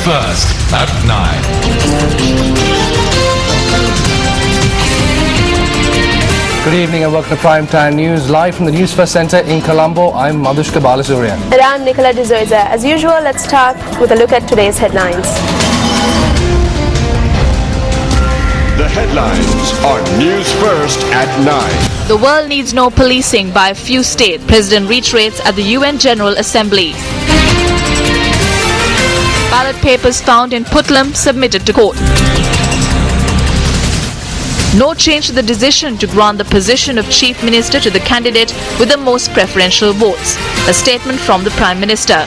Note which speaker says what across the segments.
Speaker 1: First at 9.
Speaker 2: Good evening and welcome to Primetime News. Live from the News First Centre in Colombo, I'm Madhushka Balasurian.
Speaker 3: And I'm Nicola D'Souza. As usual, let's start with a look at today's headlines.
Speaker 4: The headlines on News First at 9.
Speaker 5: The world needs no policing by a few states. President reiterates at the UN General Assembly. Ballot papers found in Putlam submitted to court. No change to the decision to grant the position of Chief Minister to the candidate with the most preferential votes. A statement from the Prime Minister.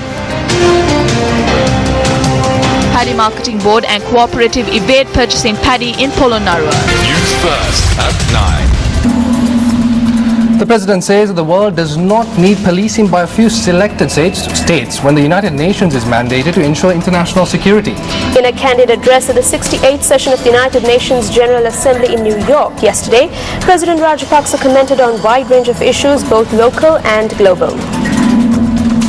Speaker 5: Paddy Marketing Board and Cooperative evade purchasing paddy in Polonnaruwa.
Speaker 1: News First at 9.
Speaker 2: The President says that the world does not need policing by a few selected states when the United Nations is mandated to ensure international security.
Speaker 3: In a candid address at the 68th session of the United Nations General Assembly in New York yesterday, President Rajapaksa commented on a wide range of issues, both local and global.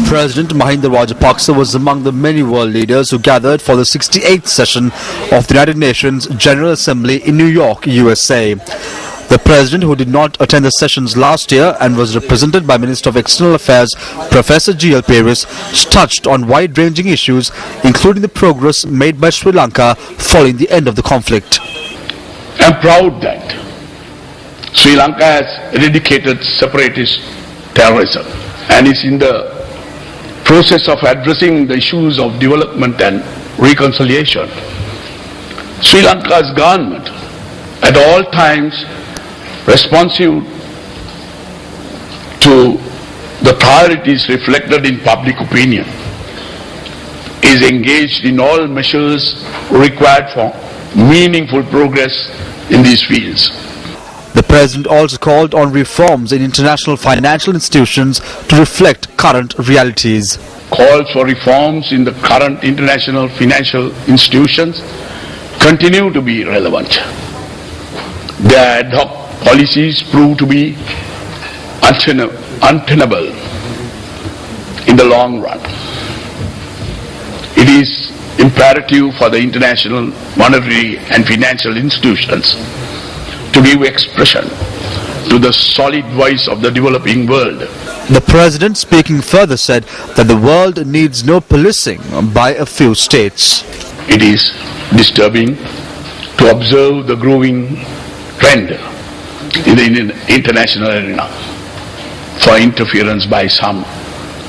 Speaker 6: President Mahinda Rajapaksa was among the many world leaders who gathered for the 68th session of the United Nations General Assembly in New York, USA. The President, who did not attend the sessions last year and was represented by Minister of External Affairs Professor G.L. Paris, touched on wide-ranging issues including the progress made by Sri Lanka following the end of the conflict.
Speaker 7: I am proud that Sri Lanka has eradicated separatist terrorism and is in the process of addressing the issues of development and reconciliation. Sri Lanka's government at all times responsive to the priorities reflected in public opinion is engaged in all measures required for meaningful progress in these fields.
Speaker 6: The President also called on reforms in international financial institutions to reflect current realities.
Speaker 7: Calls for reforms in the current international financial institutions continue to be relevant. Their ad hoc policies prove to be untenable in the long run. It is imperative for the international monetary and financial institutions to give expression to the solid voice of the developing world.
Speaker 6: The President, speaking further, said that the world needs no policing by a few states.
Speaker 7: It is disturbing to observe the growing trend in the international arena for interference by some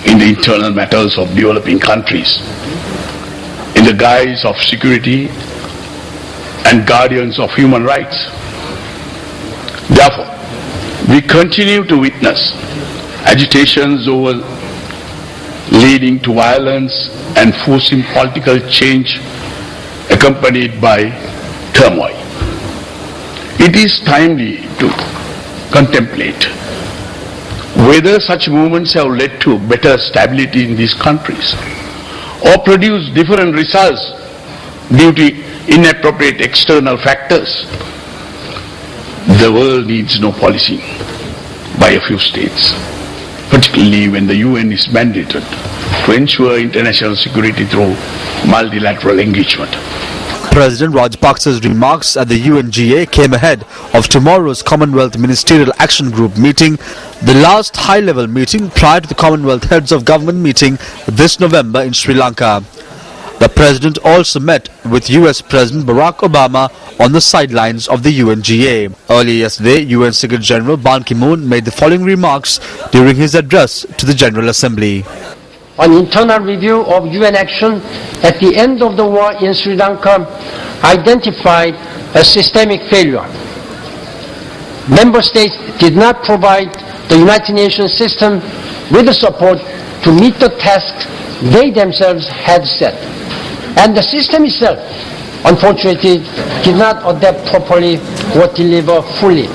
Speaker 7: in the internal matters of developing countries in the guise of security and guardians of human rights. Therefore, we continue to witness agitations over leading to violence and forcing political change accompanied by turmoil. It is timely to contemplate whether such movements have led to better stability in these countries or produced different results due to inappropriate external factors. The world needs no policy by a few states, particularly when the UN is mandated to ensure international security through multilateral engagement.
Speaker 6: President Rajapaksa's remarks at the UNGA came ahead of tomorrow's Commonwealth Ministerial Action Group meeting, the last high-level meeting prior to the Commonwealth Heads of Government meeting this November in Sri Lanka. The President also met with US President Barack Obama on the sidelines of the UNGA. Earlier yesterday, UN Secretary General Ban Ki-moon made the following remarks during his address to the General Assembly.
Speaker 8: On internal review of UN action at the end of the war in Sri Lanka identified a systemic failure. Member states did not provide the United Nations system with the support to meet the tasks they themselves had set. And the system itself, unfortunately, did not adapt properly or deliver fully.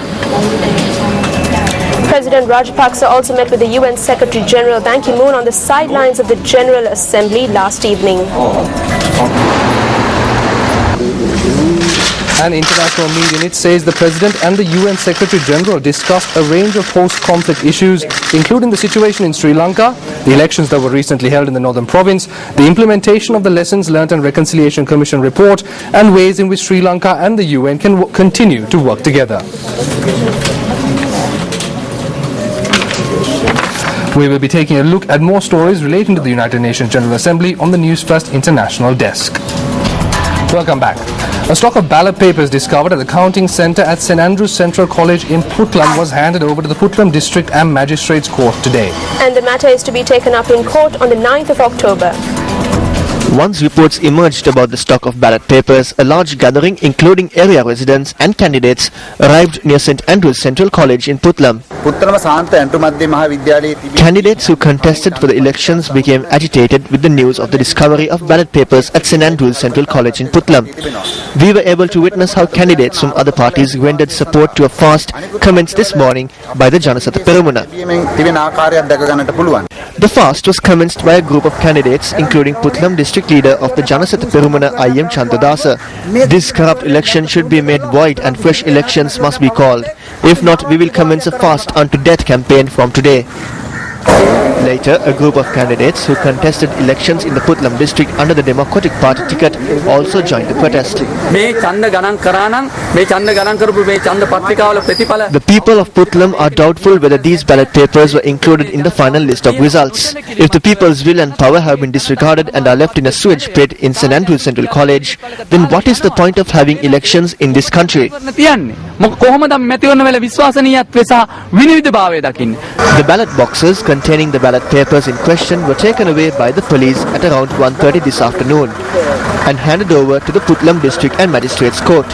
Speaker 3: President Rajapaksa also met with the UN Secretary General Ban Ki-moon on the sidelines of the General Assembly last evening.
Speaker 2: An international media unit says the President and the UN Secretary General discussed a range of post-conflict issues, including the situation in Sri Lanka, the elections that were recently held in the Northern Province, the implementation of the Lessons Learnt and Reconciliation Commission report, and ways in which Sri Lanka and the UN can continue to work together. We will be taking a look at more stories relating to the United Nations General Assembly on the News First International Desk. Welcome back. A stock of ballot papers discovered at the counting centre at St Andrews Central College in Puttlam was handed over to the Puttlam District and Magistrates Court today.
Speaker 3: And the matter is to be taken up in court on the 9th of October.
Speaker 9: Once reports emerged about the stock of ballot papers, a large gathering, including area residents and candidates, arrived near St Andrews Central College in Puttlam. Candidates who contested for the elections became agitated with the news of the discovery of ballot papers at St Andrews Central College in Puttlam. We were able to witness how candidates from other parties rendered support to a fast commenced this morning by the Janasatha Peramuna. The fast was commenced by a group of candidates, including Puttlam District Leader of the Janasatha Peramuna I.M. Chandadasa. This corrupt election should be made void and fresh elections must be called. If not, we will commence a fast unto death campaign from today. Later, a group of candidates who contested elections in the Puttlam district under the Democratic Party ticket also joined the protest. The people of Puttlam are doubtful whether these ballot papers were included in the final list of results. If the people's will and power have been disregarded and are left in a sewage pit in St Andrews Central College, then what is the point of having elections in this country? The ballot boxes containing the ballot papers in question were taken away by the police at around 1:30 this afternoon and handed over to the Puttlam District and Magistrates Court.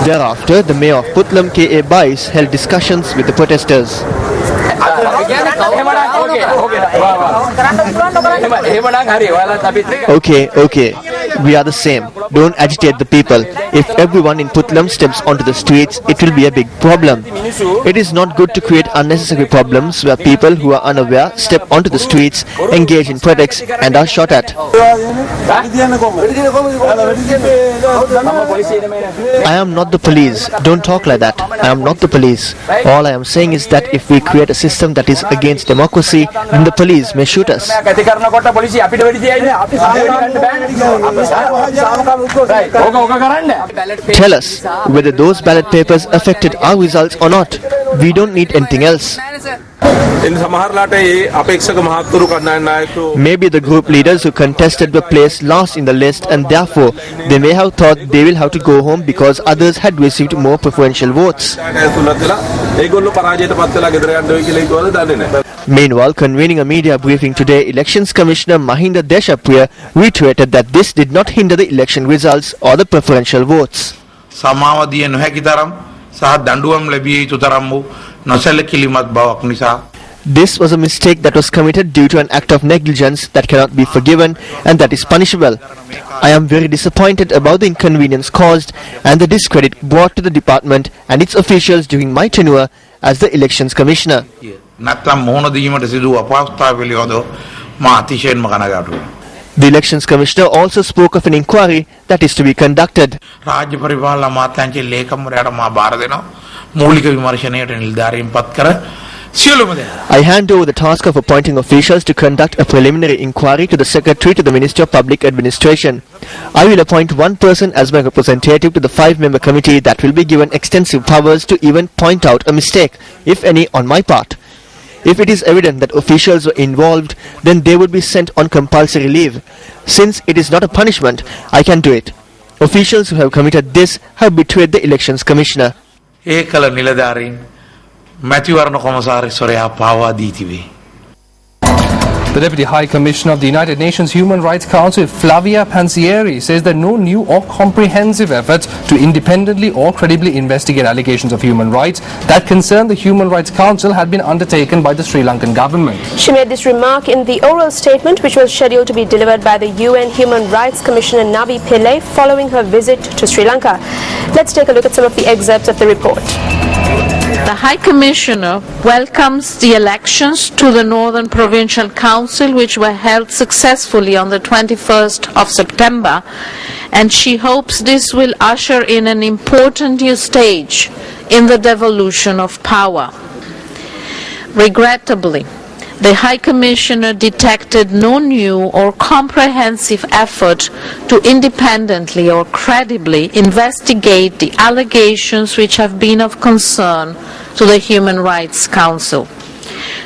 Speaker 9: Thereafter, the Mayor of Puttlam, K.A. Bais, held discussions with the protesters. Okay, we are the same. Don't agitate the people. If everyone in Puttlam steps onto the streets, it will be a big problem. It is not good to create unnecessary problems where people who are unaware step onto the streets, engage in protests and are shot at. I am not the police. Don't talk like that. I am not the police. All I am saying is that if we create a system that is against democracy, then the police may shoot us. Tell us whether those ballot papers affected our results or not. We don't need anything else. Maybe the group leaders who contested were placed last in the list and therefore they may have thought they will have to go home because others had received more preferential votes. Meanwhile, convening a media briefing today, Elections Commissioner Mahinda Deshapriya reiterated that this did not hinder the election results or the preferential votes. This was a mistake that was committed due to an act of negligence that cannot be forgiven and that is punishable. I am very disappointed about the inconvenience caused and the discredit brought to the department and its officials during my tenure as the Elections Commissioner. The Elections Commissioner also spoke of an inquiry that is to be conducted. I hand over the task of appointing officials to conduct a preliminary inquiry to the Secretary to the Ministry of Public Administration. I will appoint one person as my representative to the 5-member committee that will be given extensive powers to even point out a mistake, if any, on my part. If it is evident that officials were involved, then they would be sent on compulsory leave. Since it is not a punishment, I can do it. Officials who have committed this have betrayed the Elections Commissioner.
Speaker 2: The Deputy High Commissioner of the United Nations Human Rights Council, Flavia Pansieri, says that no new or comprehensive efforts to independently or credibly investigate allegations of human rights that concern the Human Rights Council had been undertaken by the Sri Lankan government.
Speaker 3: She made this remark in the oral statement which was scheduled to be delivered by the UN Human Rights Commissioner Navi Pillay following her visit to Sri Lanka. Let's take a look at some of the excerpts of the report.
Speaker 10: The High Commissioner welcomes the elections to the Northern Provincial Council, which were held successfully on the 21st of September, and she hopes this will usher in an important new stage in the devolution of power. Regrettably, the High Commissioner detected no new or comprehensive effort to independently or credibly investigate the allegations which have been of concern to the Human Rights Council.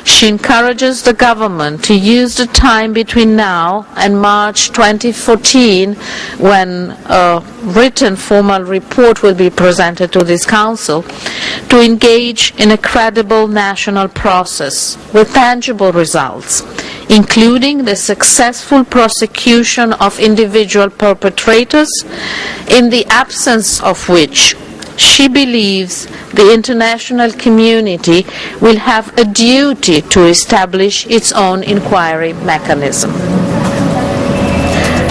Speaker 10: She encourages the government to use the time between now and March 2014, when a written formal report will be presented to this council, to engage in a credible national process with tangible results, including the successful prosecution of individual perpetrators, in the absence of which she believes the international community will have a duty to establish its own inquiry mechanism.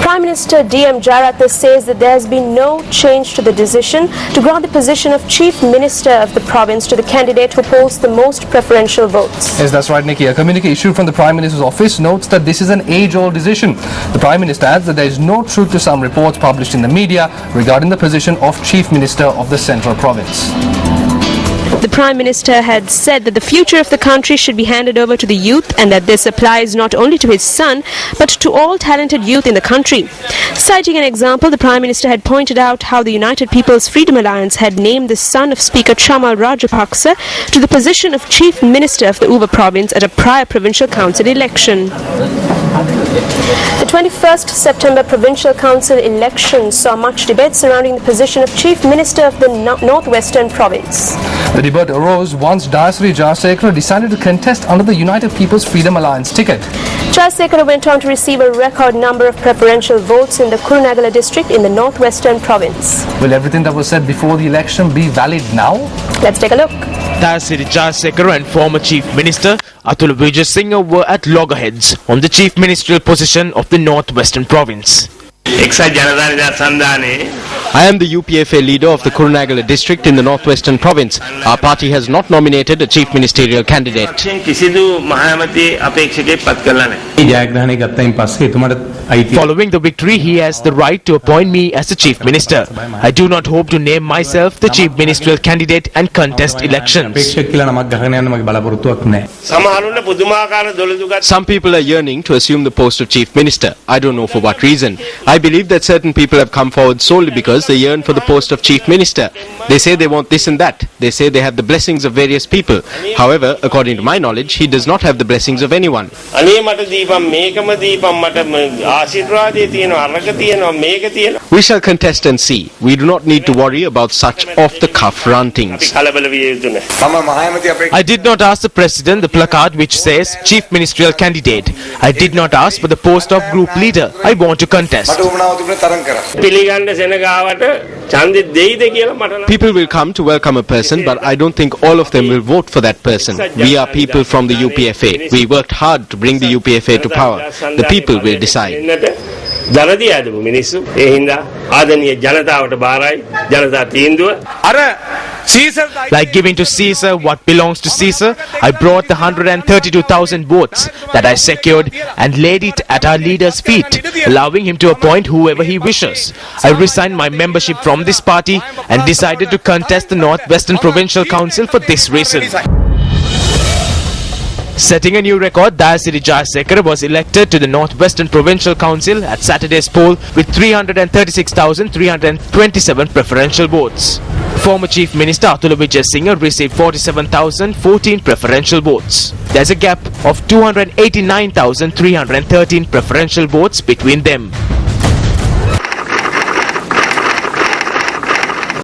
Speaker 3: Prime Minister D.M. Jayarath says that there has been no change to the decision to grant the position of Chief Minister of the province to the candidate who polls the most preferential votes.
Speaker 2: Yes, that's right, Nikki. A communique issued from the Prime Minister's office notes that this is an age-old decision. The Prime Minister adds that there is no truth to some reports published in the media regarding the position of Chief Minister of the Central Province.
Speaker 3: The Prime Minister had said that the future of the country should be handed over to the youth, and that this applies not only to his son but to all talented youth in the country. Citing an example, the Prime Minister had pointed out how the United People's Freedom Alliance had named the son of Speaker Chamal Rajapaksa to the position of Chief Minister of the Uva province at a prior provincial council election. The 21st September Provincial Council election saw much debate surrounding the position of Chief Minister of the Northwestern Province.
Speaker 2: The debate arose once Dayasri Jayasekara decided to contest under the United People's Freedom Alliance ticket.
Speaker 3: Jayasekara went on to receive a record number of preferential votes in the Kurunegala district in the Northwestern Province.
Speaker 2: Will everything that was said before the election be valid now?
Speaker 3: Let's take a look.
Speaker 11: Dayasri Jayasekara and former Chief Minister Atul Vijayasinghe were at loggerheads on the Chief Ministerial position of the Northwestern Province.
Speaker 12: I am the UPFA leader of the Kurunegala district in the Northwestern Province. Our party has not nominated a chief ministerial candidate.
Speaker 11: Following the victory, he has the right to appoint me as the Chief Minister. I do not hope to name myself the chief ministerial candidate and contest elections.
Speaker 12: Some people are yearning to assume the post of chief minister. I don't know for what reason. I believe that certain people have come forward solely because they yearn for the post of chief minister. They say they want this and that. They say they have the blessings of various people. However, according to my knowledge, he does not have the blessings of anyone. We shall contest and see. We do not need to worry about such off-the-cuff rantings.
Speaker 11: I did not ask the President the placard which says Chief Ministerial Candidate. I did not ask for the post of Group Leader. I want to contest.
Speaker 12: People will come to welcome a person, but I don't think all of them will vote for that person. We are people from the UPFA. We worked hard to bring the UPFA to power. The people will decide.
Speaker 11: Like giving to Caesar what belongs to Caesar, I brought the 132,000 votes that I secured and laid it at our leader's feet, allowing him to appoint whoever he wishes. I resigned my membership from this party and decided to contest the Northwestern Provincial Council for this reason. Setting a new record, Dayasri Jayasekara was elected to the Northwestern Provincial Council at Saturday's poll with 336,327 preferential votes. Former Chief Minister Atul Vijayasinghe received 47,014 preferential votes. There's a gap of 289,313 preferential votes between them.